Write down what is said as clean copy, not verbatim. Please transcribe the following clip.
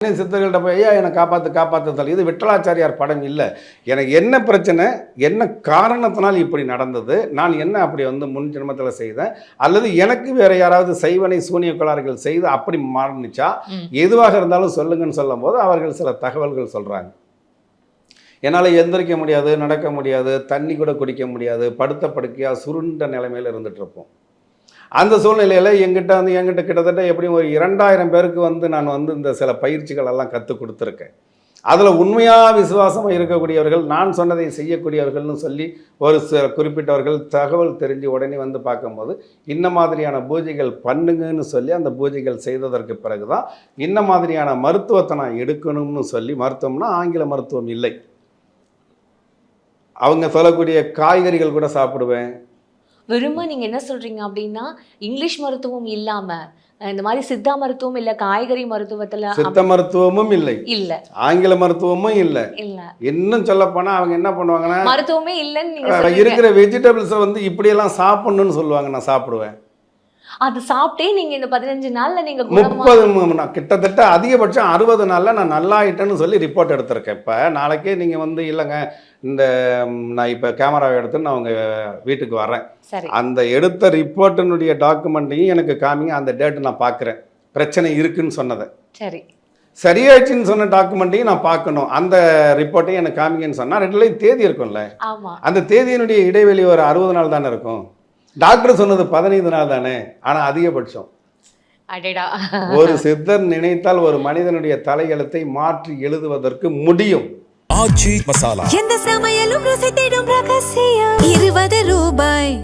சித்தர்கள்ட்ட போய் ஐயா என்னை காப்பாற்று இது விட்டலாச்சாரியார் படம் இல்லை. எனக்கு என்ன பிரச்சனை, என்ன காரணத்தினால் இப்படி நடந்தது, நான் என்ன அப்படி முன் ஜென்மத்தில் செய்தேன், அல்லது எனக்கு வேற யாராவது செய்வனை சூனிய கோளாறுகள் செய்து அப்படி மாறினுச்சா, எதுவாக இருந்தாலும் சொல்லுங்கன்னு சொல்லும் போது அவர்கள் சில தகவல்கள் சொல்கிறாங்க. என்னால் எந்திரிக்க முடியாது, நடக்க முடியாது, தண்ணி கூட குடிக்க முடியாது, படுத்த படுக்கையாக சுருண்ட நிலைமையில் இருந்துட்டு இருப்போம். அந்த சூழ்நிலையில் என்கிட்ட கிட்டத்தட்ட எப்படியும் ஒரு 2000 பேருக்கு நான் இந்த சில பயிற்சிகள் எல்லாம் கற்றுக் கொடுத்துருக்கேன். அதில் உண்மையாக விசுவாசமாக இருக்கக்கூடியவர்கள், நான் சொன்னதை செய்யக்கூடியவர்கள்னு சொல்லி ஒரு சில குறிப்பிட்டவர்கள் தகவல் தெரிஞ்சு உடனே பார்க்கும்போது இன்ன மாதிரியான பூஜைகள் பண்ணுங்கன்னு சொல்லி அந்த பூஜைகள் செய்ததற்கு பிறகு தான் இன்ன மாதிரியான மருத்துவத்தை நான் எடுக்கணும்னு சொல்லி, மருத்துவம்னா ஆங்கில மருத்துவம் இல்லை, அவங்க சொல்லக்கூடிய காய்கறிகள் கூட சாப்பிடுவேன். வெறுமை நீங்க என்ன சொல்றீங்க அப்படின்னா, இங்கிலீஷ் மருத்துவம் இல்லாம இந்த மாதிரி சித்தா மருத்துவம் இல்ல, காய்கறி மருத்துவத்துல சித்த மருத்துவமும் இல்லை, ஆங்கில மருத்துவமும் இல்லை. இன்னும் சொல்ல போனா அவங்க என்ன பண்ணுவாங்கன்னா, மருத்துவமே இல்லைன்னு இருக்கிற வெஜிடபிள்ஸை இப்படியெல்லாம் சாப்பிடணும்னு சொல்லுவாங்க. நான் சாப்பிடுவேன். அது சாப்பிட்டே நீங்க இந்த 15 நாள்ல நீங்க 30 கிட்டத்தட்ட அதிகபட்சம் 60 நாள்ல நான் நல்லா ஆயிட்டேன்னு சொல்லி ரிப்போர்ட் எடுத்திருக்கேன். இப்போ நாளைக்கே நீங்க இல்லைங்க, இந்த நான் இப்போ கேமராவை எடுத்து நான் அவங்க வீட்டுக்கு வரேன், அந்த எடுத்த ரிப்போர்ட்டினுடைய டாக்குமெண்ட்டையும் எனக்கு காமிங்க, அந்த டேட்டு நான் பார்க்குறேன், பிரச்சனை இருக்குன்னு சொன்னதை. சரி, சரியாயிடுச்சுன்னு சொன்ன டாக்குமெண்ட்டையும் நான் பார்க்கணும், அந்த ரிப்போர்ட்டையும் எனக்கு காமிங்கன்னு சொன்னால் 2 தேதி இருக்கும்ல, அந்த தேதியினுடைய இடைவெளி ஒரு 60 நாள் தானே இருக்கும். டாக்டர் சொன்னது 15 நாள் தானே, ஆனால் அதிகபட்சம். ஒரு சித்தர் நினைத்தால் ஒரு மனிதனுடைய தலையெழுத்தை மாற்றி எழுதுவதற்கு முடியும். ஆச்சி மசாலா, எந்த சமையலும் ருசி தேடும் ரகசியம், 20 ரூபாய்.